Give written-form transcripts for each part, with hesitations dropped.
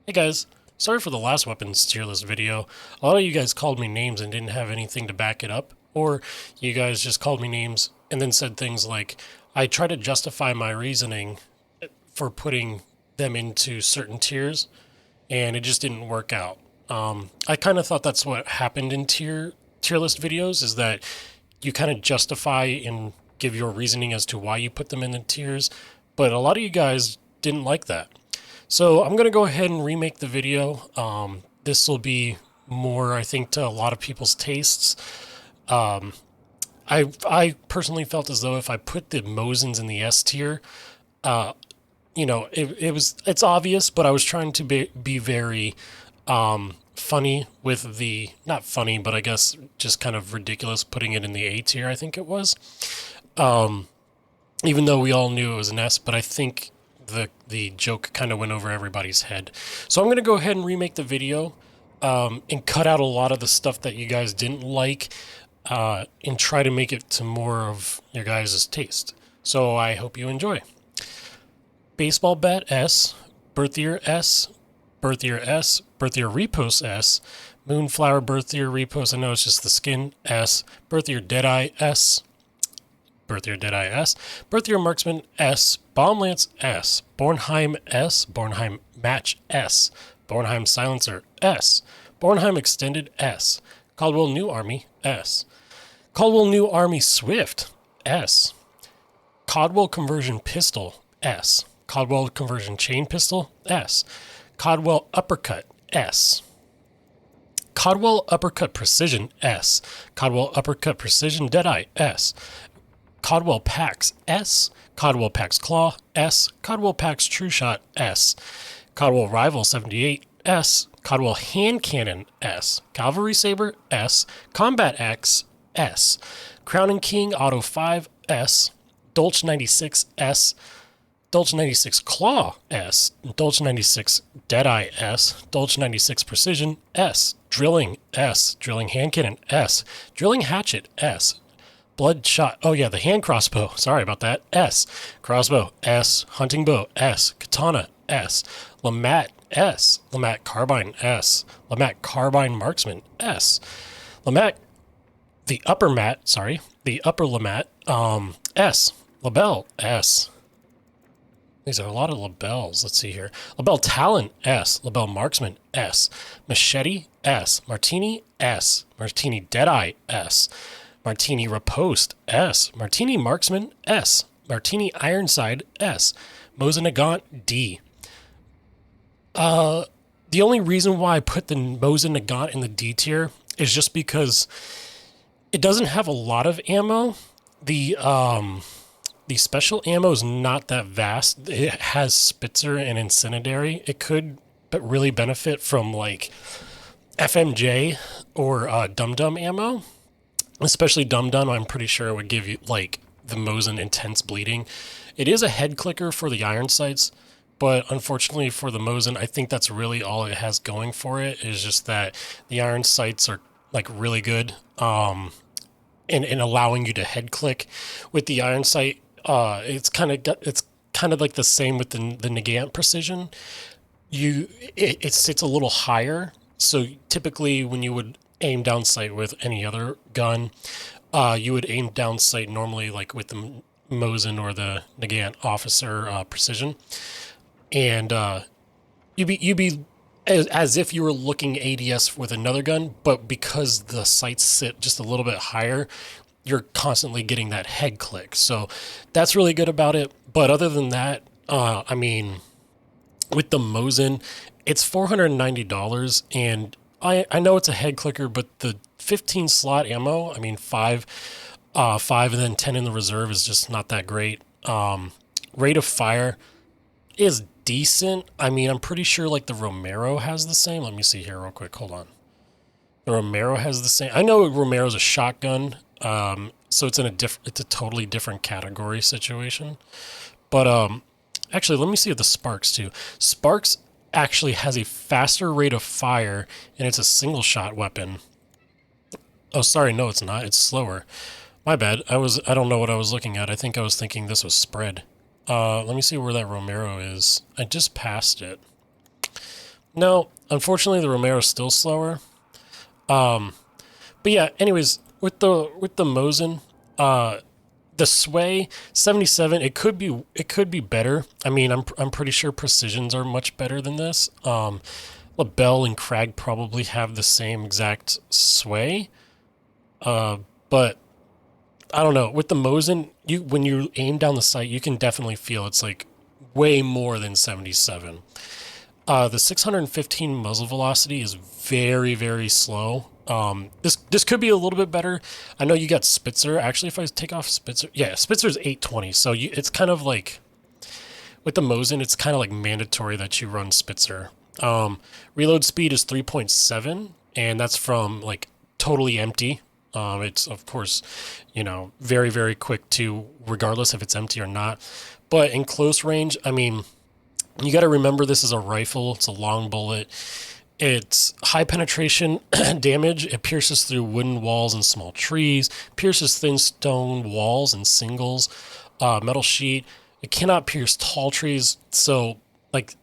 Hey guys, sorry for the last weapons tier list video. A lot of you guys called me names and didn't have anything to back it up, or you guys just called me names and then said things like, I try to justify my reasoning for putting them into certain tiers, and it just didn't work out. I kind of thought that's what happened in tier list videos, is that you kind of justify and give your reasoning as to why you put them in the tiers, but a lot of you guys didn't like that. So I'm going to go ahead and remake the video. This will be more, I think, to a lot of people's tastes. I personally felt as though if I put the Mosins in the S tier, it's obvious, but I was trying to be very funny with the, not funny, but I guess just kind of ridiculous putting it in the A tier, I think it was. Even though we all knew it was an S, but I think the joke kind of went over everybody's head. So I'm going to go ahead and remake the video and cut out a lot of the stuff that you guys didn't like and try to make it to more of your guys' taste. So I hope you enjoy. Baseball bat S, birth year S, birth year S, birth year repost S, moonflower birth year repost, I know it's just the skin S, birth year deadeye S, birth year deadeye S, birth year marksman S, bomb lance S, Bornheim S, Bornheim match S, Bornheim silencer S, Bornheim extended S, Caldwell new army S, Caldwell new army swift S, Caldwell conversion pistol S, Caldwell conversion chain pistol S, Caldwell uppercut S, Caldwell uppercut precision S, Caldwell uppercut precision deadeye S, Caldwell Pax S, Caldwell Pax Claw S, Caldwell Pax True Shot S, Caldwell Rival 78 S, Caldwell Hand Cannon S, Cavalry Saber S, Combat Axe S, Crowning King Auto 5 S, Dolch 96 S, Dolch 96 Claw S, Dolch 96 Deadeye S, Dolch 96 Precision S, Drilling S, Drilling Hand Cannon S, Drilling Hatchet S, Bloodshot, oh yeah, the hand crossbow, sorry about that, S, crossbow, S, hunting bow, S, katana, S, Lamat, S, Lamat carbine, S, Lamat carbine marksman, S, Lamat, the upper Lamat, S, Label, S. These are a lot of labels, let's see here. Label Talon, S, Label marksman, S, Machete, S, Martini, S, Martini Deadeye, S, Martini Riposte, S, Martini Marksman, S, Martini Ironside, S, Mosin Nagant, D. The only reason why I put the Mosin Nagant in the D tier is just because it doesn't have a lot of ammo. The special ammo is not that vast. It has Spitzer and Incendiary. It could really benefit from like FMJ or Dum Dum ammo. Especially Dum Dum, I'm pretty sure it would give you, like, the Mosin intense bleeding. It is a head clicker for the iron sights, but unfortunately for the Mosin, I think that's really all it has going for it, is just that the iron sights are, like, really good in allowing you to head click. With the iron sight, it's kind of like the same with the Nagant precision. It sits a little higher, so typically when you would aim down sight with any other gun, you would aim down sight normally like with the Mosin or the Nagant officer precision, and you'd be as if you were looking ADS with another gun, but because the sights sit just a little bit higher, you're constantly getting that head click. So that's really good about it. But other than that, I mean, with the Mosin, it's $490, and I know it's a head clicker, but the 15 slot ammo, I mean, 5 and then 10 in the reserve is just not that great. Rate of fire is decent. I mean, I'm pretty sure like the Romero has the same. Let me see here real quick. Hold on. The Romero has the same. I know Romero's a shotgun, so it's it's a totally different category situation. But actually, let me see the Sparks too. Sparks actually has a faster rate of fire, and it's a single shot weapon. Oh, sorry, no, it's not. It's slower. My bad. I don't know what I was looking at. I think I was thinking this was spread. Let me see where that Romero is. I just passed it. No, unfortunately, the Romero's still slower. But yeah, anyways, with the Mosin, the sway 77, it could be better. I mean, I'm pretty sure precisions are much better than this. LaBelle and Crag probably have the same exact sway. But I don't know. With the Mosin, when you aim down the sight, you can definitely feel it's like way more than 77. The 615 muzzle velocity is very, very slow. This could be a little bit better. I know you got Spitzer. Actually, if I take off Spitzer, yeah, Spitzer's 820. So it's kind of like with the Mosin, it's kind of like mandatory that you run Spitzer. Reload speed is 3.7, and that's from like totally empty. It's of course, very, very quick to regardless if it's empty or not. But in close range, I mean, you got to remember this is a rifle. It's a long bullet. It's high penetration damage. It pierces through wooden walls and small trees, pierces thin stone walls and singles, metal sheet. It cannot pierce tall trees. So, like,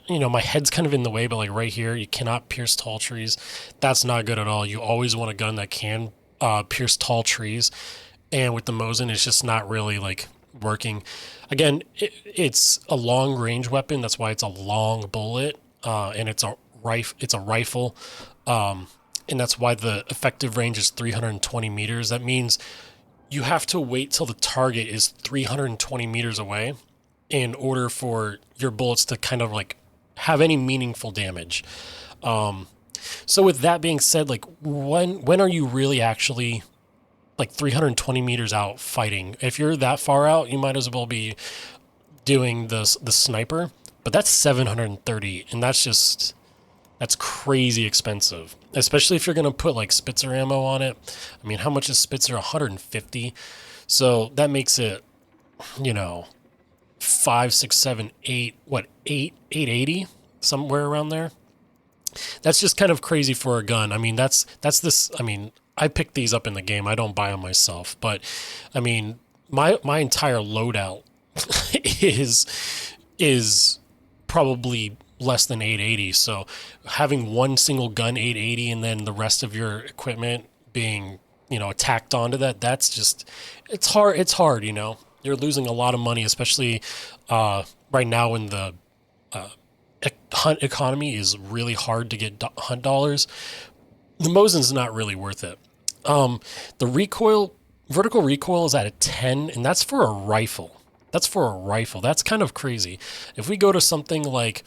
my head's kind of in the way, but like right here, you cannot pierce tall trees. That's not good at all. You always want a gun that can pierce tall trees. And with the Mosin, it's just not really like working. Again, it's a long range weapon. That's why it's a long bullet, and it's a rifle, and that's why the effective range is 320 meters. That means you have to wait till the target is 320 meters away in order for your bullets to kind of like have any meaningful damage. So with that being said, like when are you really actually like 320 meters out fighting? If you're that far out, you might as well be doing the sniper, but that's 730, and that's crazy expensive, especially if you're going to put like Spitzer ammo on it. I mean, how much is Spitzer? 150. So that makes it, 5, 6, 7, 8, 880, somewhere around there. That's just kind of crazy for a gun. I mean, that's this. I mean, I picked these up in the game. I don't buy them myself, but I mean, my entire loadout is probably less than 880. So having one single gun 880 and then the rest of your equipment being, tacked onto that's just, it's hard, You're losing a lot of money, especially right now when the hunt economy is really hard to get hunt dollars. The Mosin's not really worth it. The vertical recoil is at a 10, and that's for a rifle. That's kind of crazy. If we go to something like,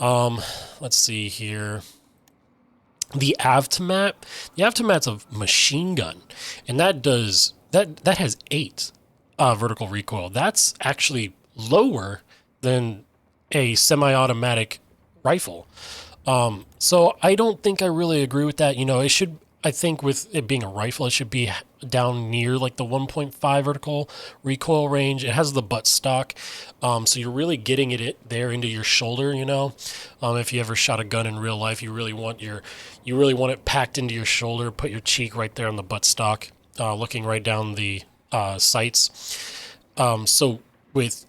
let's see here, the Avtomat's a machine gun, and that has 8 vertical recoil. That's actually lower than a semi-automatic rifle. So I don't think I really agree with that. I think with it being a rifle, it should be down near like the 1.5 vertical recoil range. It has the butt stock, so you're really getting it there into your shoulder. If you ever shot a gun in real life, you really want it packed into your shoulder. Put your cheek right there on the butt stock, looking right down the sights. So with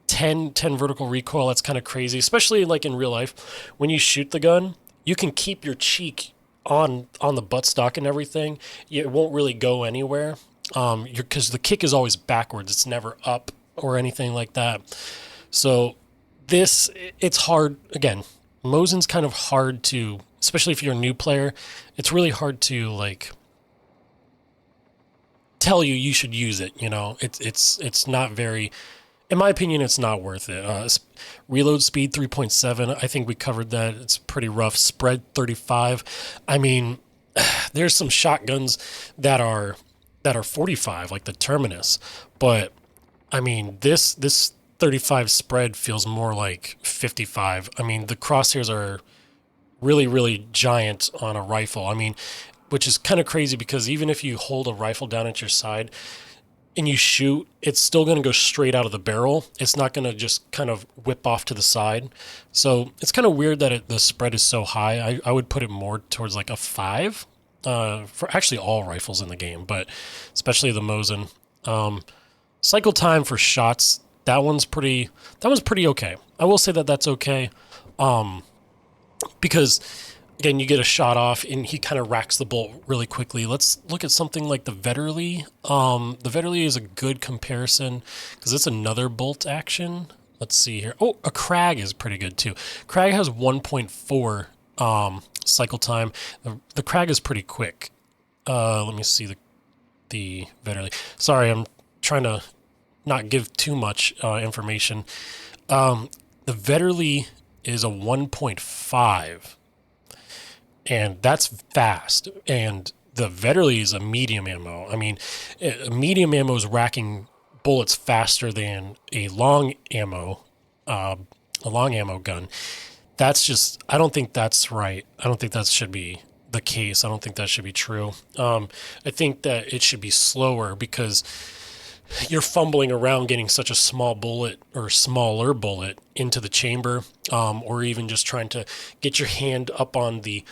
10 vertical recoil, that's kind of crazy, especially like in real life. When you shoot the gun, you can keep your cheek on the buttstock and everything. It won't really go anywhere, because the kick is always backwards. It's never up or anything like that. So it's hard. Again, Mosin's kind of hard to, especially if you're a new player, it's really hard to like tell you should use it. It's not very, in my opinion, it's not worth it. Reload speed 3.7. I think we covered that. It's pretty rough. Spread 35. I mean, there's some shotguns that are 45, like the Terminus, but I mean, this 35 spread feels more like 55. I mean, the crosshairs are really, really giant on a rifle. I mean, which is kind of crazy because even if you hold a rifle down at your side and you shoot, it's still going to go straight out of the barrel. It's not going to just kind of whip off to the side. So it's kind of weird that the spread is so high. I would put it more towards like a 5 for actually all rifles in the game, but especially the Mosin. Cycle time for shots, that one's pretty okay. I will say that that's okay. because again, you get a shot off and he kind of racks the bolt really quickly. Let's look at something like the Vetterli. The Vetterli is a good comparison because it's another bolt action. Let's see here. Oh, a Crag is pretty good too. Crag has 1.4 cycle time. The Crag is pretty quick. Let me see the Vetterli. Sorry, I'm trying to not give too much information. The Vetterli is a 1.5. And that's fast. And the Vetterli is a medium ammo. I mean, a medium ammo is racking bullets faster than a long ammo gun. That's just, I don't think that's right. I don't think that should be the case. I don't think that should be true. I think that it should be slower because you're fumbling around getting such a small bullet or smaller bullet into the chamber, or even just trying to get your hand up on the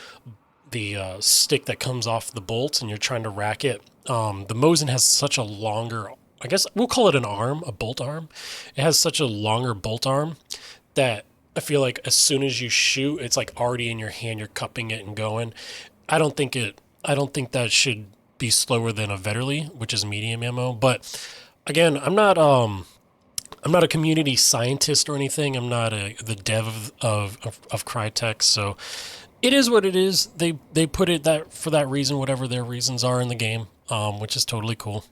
stick that comes off the bolt and you're trying to rack it. The Mosin has such a longer, I guess we'll call it an arm, a bolt arm. It has such a longer bolt arm that I feel like as soon as you shoot, it's like already in your hand, you're cupping it and going. I don't think that should be slower than a Vetterli, which is medium ammo, but again, I'm not a community scientist or anything. I'm not the dev of Crytek, so it is what it is. They put it that for that reason, whatever their reasons are in the game, which is totally cool.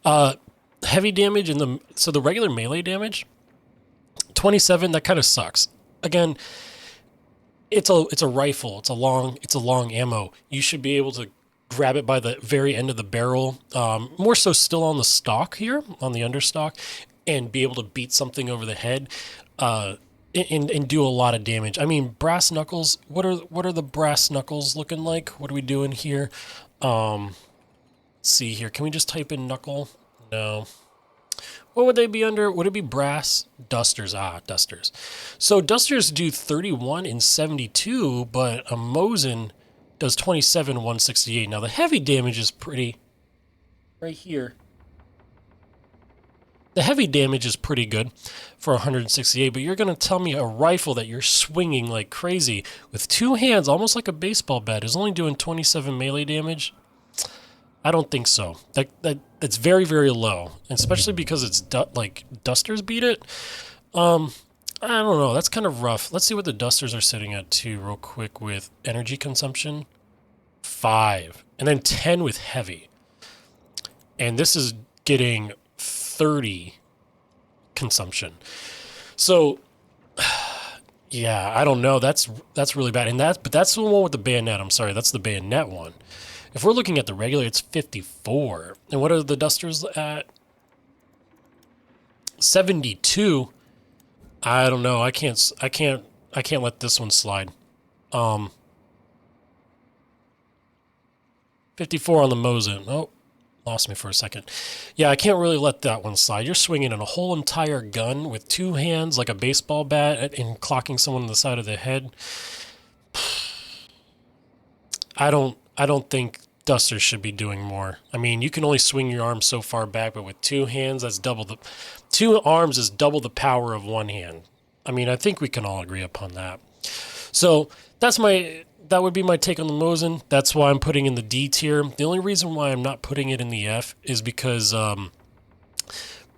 Heavy damage so the regular melee damage, 27. That kind of sucks. Again, it's a rifle. It's a long ammo. You should be able to grab it by the very end of the barrel, more so still on the stock here, on the understock, and be able to beat something over the head, and do a lot of damage. I mean, brass knuckles. What are the brass knuckles looking like? What are we doing here? Let's see here. Can we just type in knuckle? No. What would they be under? Would it be brass? Dusters. Dusters. So dusters do 31 and 72, but a Mosin does 27, 168. Now the heavy damage is pretty, right here. The heavy damage is pretty good for 168, but you're going to tell me a rifle that you're swinging like crazy with two hands, almost like a baseball bat, is only doing 27 melee damage? I don't think so. That's very, very low, especially because it's like dusters beat it. I don't know. That's kind of rough. Let's see what the dusters are sitting at too real quick with energy consumption. 5. And then 10 with heavy. And this is getting 30 consumption. So, yeah, I don't know. That's really bad. But that's the one with the bayonet. I'm sorry. That's the bayonet one. If we're looking at the regular, it's 54. And what are the dusters at? 72. I don't know. I can't let this one slide. 54 on the Mosin. Oh, lost me for a second. Yeah, I can't really let that one slide. You're swinging in a whole entire gun with two hands like a baseball bat and clocking someone on the side of the head. I don't think dusters should be doing more. I mean, you can only swing your arm so far back, but with two hands, two arms is double the power of one hand. I mean, I think we can all agree upon that. So that would be my take on the Mosin. That's why I'm putting in the D tier. The only reason why I'm not putting it in the F is because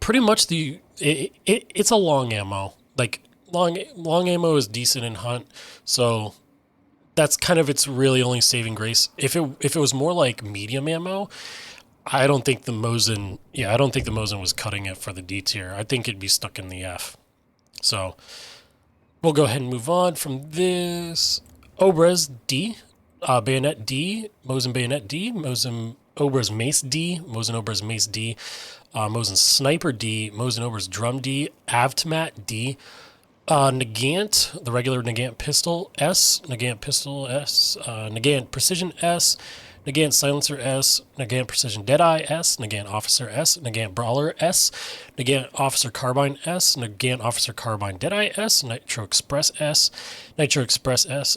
pretty much it's a long ammo. Like long ammo is decent in Hunt, so that's kind of its really only saving grace. If it was more like medium ammo, I don't think the Mosin was cutting it for the D tier. I think it'd be stuck in the F. So we'll go ahead and move on from this. Obras D, Bayonet D, Mosin Bayonet D, Mosin Obras Mace D, Mosin Obras Mace D, Mosin Sniper D, Mosin Obras Drum D, Avtomat D, Nagant, the regular Nagant Pistol S, Nagant Pistol S, Nagant Precision S, Nagant Silencer S, Nagant Precision Deadeye S, Nagant Officer S, Nagant Brawler S, Nagant Officer Carbine S, Nagant Officer Carbine Deadeye S, Nitro Express S, Nitro Express S,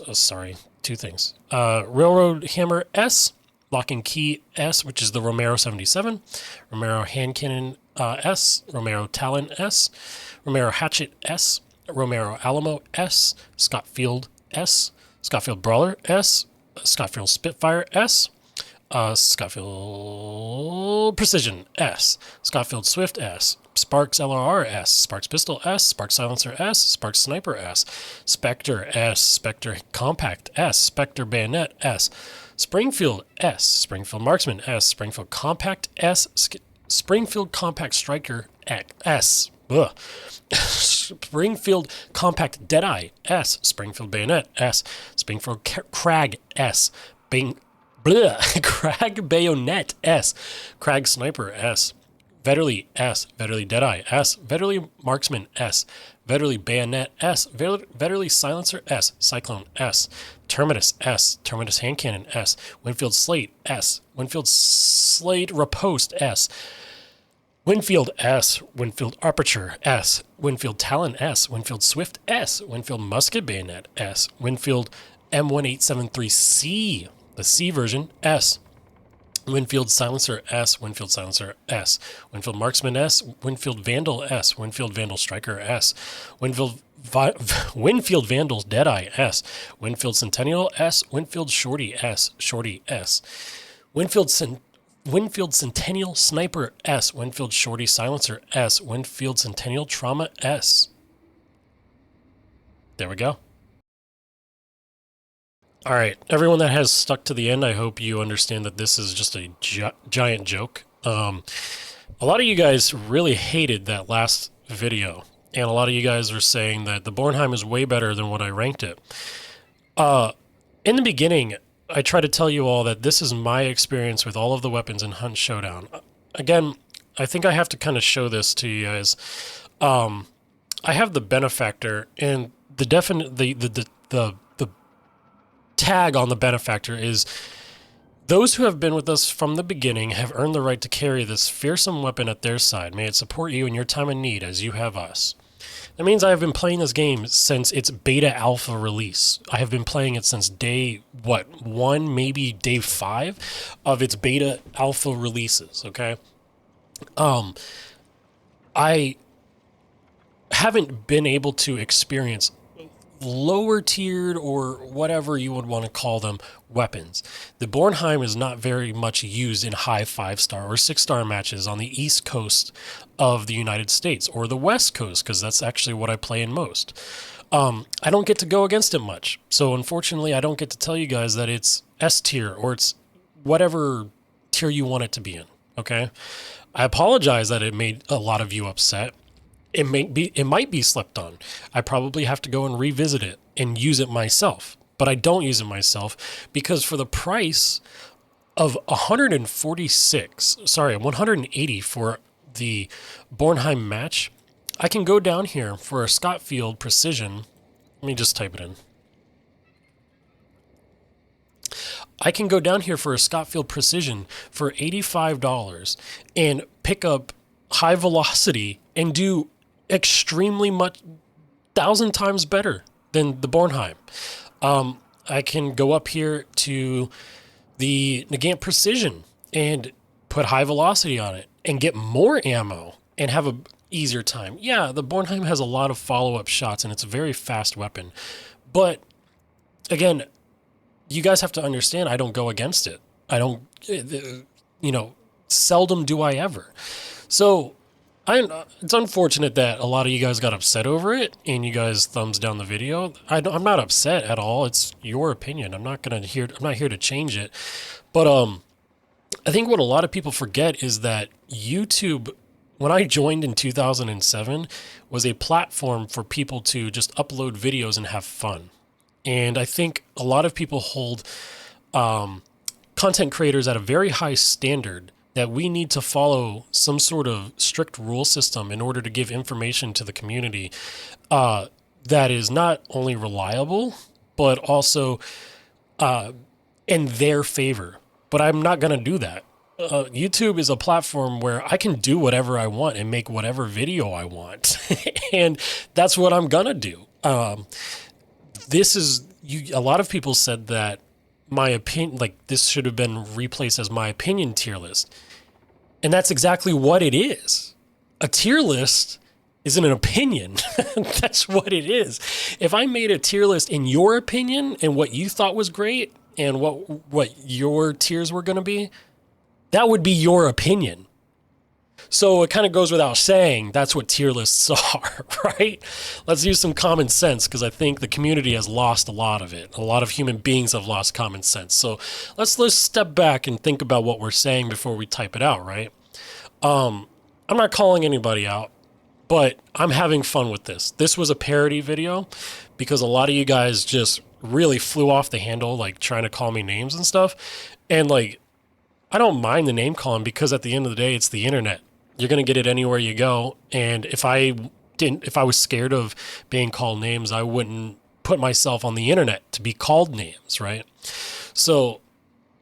two things. Railroad Hammer S, Locking Key S, which is the Romero 77, Romero Hand Cannon S, Romero Talon S, Romero Hatchet S, Romero Alamo S, Scott Field S, Schofield Brawler, S. Schofield Spitfire, S. Schofield Precision, S. Schofield Swift, S. Sparks LRR, S. Sparks Pistol, S. Sparks Silencer, S. Sparks Sniper, S. Spectre, S. Spectre Compact, S. Spectre Bayonet, S. Springfield, S. Springfield Marksman, S. Springfield Compact, S. Springfield Compact Striker, S. Ugh. Springfield Compact Deadeye, S. Springfield Bayonet, S. Springfield Crag, S. Crag Bayonet, S. Crag Sniper, S. Vetterli, S. Vetterli Deadeye, S. Vetterli Marksman, S. Vetterli Bayonet, S. Vetterli Silencer, S. Cyclone, S. Terminus, S. Terminus Hand Cannon, S. Winfield Slate, S. Winfield Slate Riposte, S. Winfield, S. Winfield Aperture, S. Winfield Talon, S. Winfield Swift, S. Winfield Musket Bayonet, S. Winfield M1873C, the C version, S. Winfield Silencer, S. Winfield Silencer, S. Winfield Marksman, S. Winfield Vandal, S. Winfield Vandal Striker, S. Winfield Vandal Deadeye, S. Winfield Centennial, S. Winfield Shorty, S. Shorty, S. Winfield Centennial Sniper, S. Winfield Shorty Silencer, S. Winfield Centennial Trauma, S. There we go. All right, everyone that has stuck to the end, I hope you understand that this is just a giant joke. A lot of you guys really hated that last video, and a lot of you guys are saying that the Bornheim is way better than what I ranked it. In the beginning, I try to tell you all that this is my experience with all of the weapons in Hunt Showdown. Again, I think I have to kind of show this to you guys. I have the benefactor, and the tag on the benefactor is those who have been with us from the beginning have earned the right to carry this fearsome weapon at their side. May it support you in your time of need as you have us. That means I have been playing this game since its beta alpha release. I have been playing it since day, 1, maybe day 5 of its beta alpha releases, okay? I haven't been able to experience lower tiered or whatever you would want to call them weapons. The Bornheim is not very much used in high 5-star or 6-star matches on the East Coast of the United States or the West Coast, because that's actually what I play in most. I don't get to go against it much. So unfortunately, I don't get to tell you guys that it's S tier or it's whatever tier you want it to be in. Okay. I apologize that it made a lot of you upset. It might be slept on. I probably have to go and revisit it and use it myself, but I don't use it myself because for the price of 180 for the Bornheim match, I can go down here for a Schofield Precision. Let me just type it in. I can go down here for a Schofield Precision for $85 and pick up high velocity and do extremely much, 1,000 times better than the Bornheim. I can go up here to the Nagant Precision and put high velocity on it and get more ammo and have a easier time. Yeah, the Bornheim has a lot of follow-up shots and it's a very fast weapon. But again, you guys have to understand, I don't go against it. I don't, seldom do I ever. So it's unfortunate that a lot of you guys got upset over it and you guys thumbs down the video. I'm not upset at all. It's your opinion. I'm not here to change it. But I think what a lot of people forget is that YouTube, when I joined in 2007, was a platform for people to just upload videos and have fun. And I think a lot of people hold content creators at a very high standard that we need to follow some sort of strict rule system in order to give information to the community that is not only reliable, but also in their favor. But I'm not going to do that. YouTube is a platform where I can do whatever I want and make whatever video I want. And that's what I'm going to do. A lot of people said that my opinion, this should have been replaced as my opinion tier list. And that's exactly what it is. A tier list is an opinion. That's what it is. If I made a tier list in your opinion and what you thought was great and what your tiers were going to be, that would be your opinion. So it kind of goes without saying that's what tier lists are, right? Let's use some common sense, because I think the community has lost a lot of it. A lot of human beings have lost common sense. So let's step back and think about what we're saying before we type it out, right? I'm not calling anybody out, but I'm having fun with this. This was a parody video because a lot of you guys just really flew off the handle, like trying to call me names and stuff. And like, I don't mind the name calling, because at the end of the day, it's the internet. You're going to get it anywhere you go. And if I was scared of being called names, I wouldn't put myself on the internet to be called names, right? So,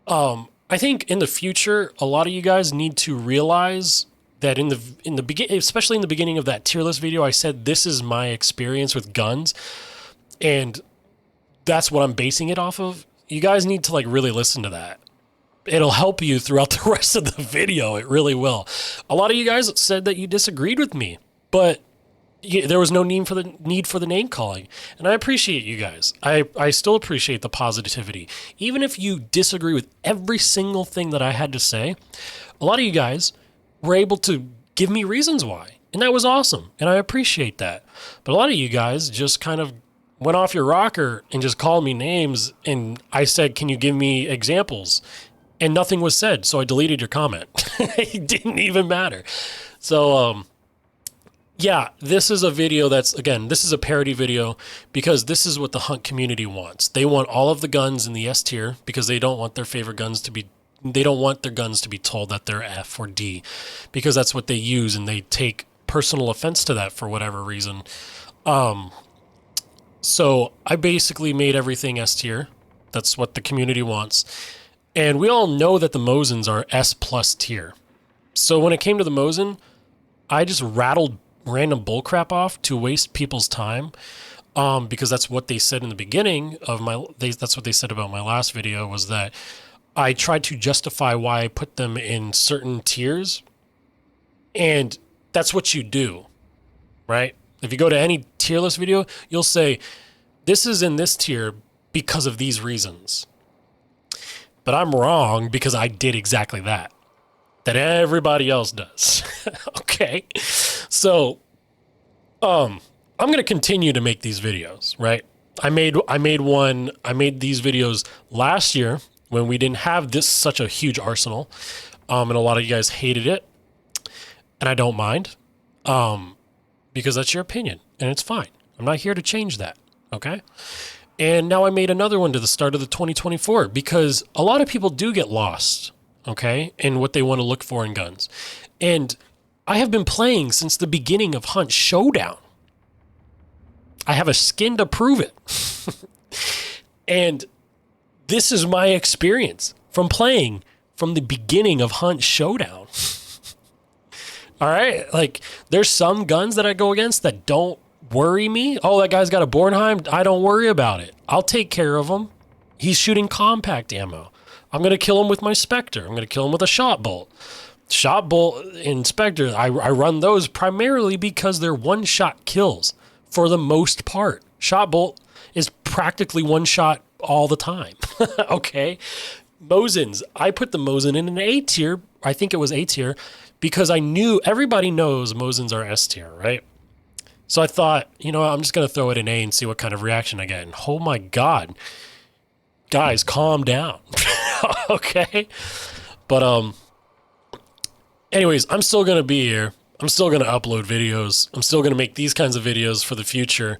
I think in the future, a lot of you guys need to realize that in the beginning, especially in the beginning of that tier list video, I said, this is my experience with guns. And that's what I'm basing it off of. You guys need to like really listen to that. It'll help you throughout the rest of the video. It really will. A lot of you guys said that you disagreed with me, but there was no need for the name calling. And I appreciate you guys. I still appreciate the positivity. Even if you disagree with every single thing that I had to say, a lot of you guys were able to give me reasons why. And that was awesome. And I appreciate that. But a lot of you guys just kind of went off your rocker and just called me names. And I said, can you give me examples? And nothing was said, so I deleted your comment. It didn't even matter. So, yeah, this is a video that's, again, this is a parody video because this is what the hunt community wants. They want all of the guns in the S tier because they don't want their favorite guns to be, they don't want their guns to be told that they're F or D, because that's what they use, and they take personal offense to that for whatever reason. So I basically made everything S tier. That's what the community wants. And we all know that the Mosins are S plus tier. So when it came to the Mosin, I just rattled random bullcrap off to waste people's time, because that's what they said in the beginning of that's what they said about my last video, was that I tried to justify why I put them in certain tiers. And that's what you do, right? If you go to any tier list video, you'll say, this is in this tier because of these reasons. But I'm wrong because I did exactly that everybody else does. Okay. So, I'm going to continue to make these videos, right? I made these videos last year when we didn't have such a huge arsenal. And a lot of you guys hated it, and I don't mind, because that's your opinion and it's fine. I'm not here to change that. Okay. And now I made another one to the start of the 2024 because a lot of people do get lost, okay, in what they want to look for in guns. And I have been playing since the beginning of Hunt Showdown. I have a skin to prove it. And this is my experience from playing from the beginning of Hunt Showdown. All right? Like, there's some guns that I go against that don't worry me. Oh, that guy's got a Bornheim. I don't worry about it. I'll take care of him. He's shooting compact ammo. I'm going to kill him with my Spectre. I'm going to kill him with a shot bolt. Shot bolt and Spectre, I run those primarily because they're one-shot kills for the most part. Shot bolt is practically one shot all the time. Okay? Mosins. I put the Mosin in an A tier. I think it was A tier because I knew everybody knows Mosins are S tier, right? So I thought, you know, I'm just going to throw it in A and see what kind of reaction I get. And oh my God, guys, calm down. Okay. But, anyways, I'm still going to be here. I'm still going to upload videos. I'm still going to make these kinds of videos for the future.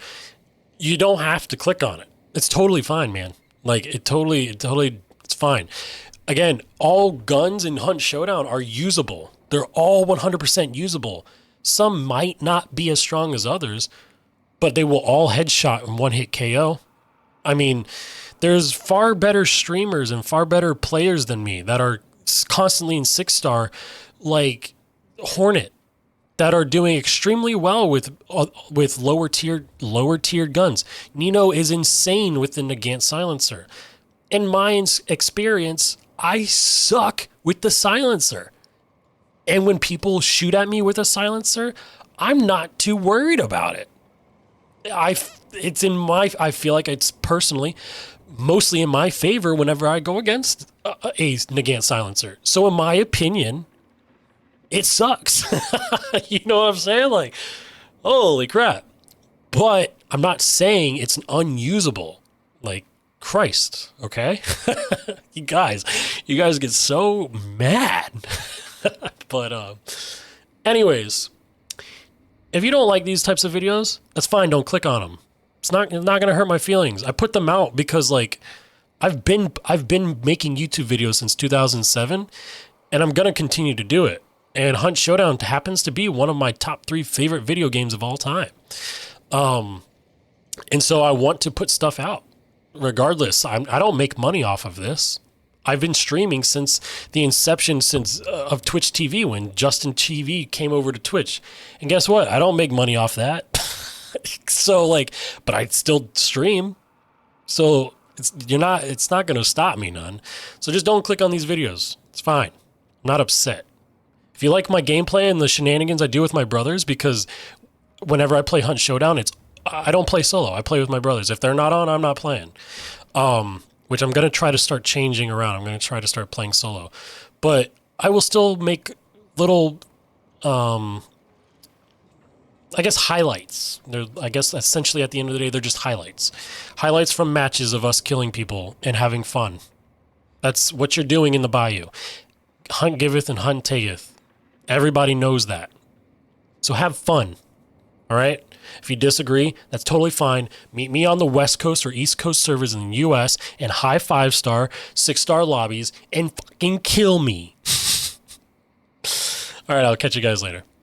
You don't have to click on it. It's totally fine, man. Like it's fine. Again, all guns in Hunt Showdown are usable. They're all 100% usable. Some might not be as strong as others, but they will all headshot and one-hit KO. I mean, there's far better streamers and far better players than me that are constantly in 6-star, like Hornet, that are doing extremely well with lower tiered guns. Nino is insane with the Nagant silencer. In my experience, I suck with the silencer. And when people shoot at me with a silencer, I'm not too worried about it. I feel like it's personally mostly in my favor whenever I go against a Nagant silencer. So in my opinion, it sucks. You know what I'm saying? Like, holy crap. But I'm not saying it's unusable. Like, Christ, okay? You guys get so mad. But anyways, if you don't like these types of videos, that's fine. Don't click on them. It's not going to hurt my feelings. I put them out because, like, I've been making YouTube videos since 2007, and I'm going to continue to do it. And Hunt Showdown happens to be one of my top 3 favorite video games of all time. And so I want to put stuff out regardless. I don't make money off of this. I've been streaming since the inception of Twitch TV, when Justin TV came over to Twitch. And guess what? I don't make money off that. So, like, but I still stream. So it's not going to stop me none. So just don't click on these videos. It's fine. I'm not upset. If you like my gameplay and the shenanigans I do with my brothers, because whenever I play Hunt Showdown, I don't play solo. I play with my brothers. If they're not on, I'm not playing. Which I'm going to try to start changing around. I'm going to try to start playing solo. But I will still make little, I guess, highlights. I guess essentially at the end of the day, they're just highlights. Highlights from matches of us killing people and having fun. That's what you're doing in the bayou. Hunt giveth and hunt taketh. Everybody knows that. So have fun. All right? If you disagree, that's totally fine. Meet me on the West Coast or East Coast servers in the US in high 5-star, 6-star lobbies and fucking kill me. All right, I'll catch you guys later.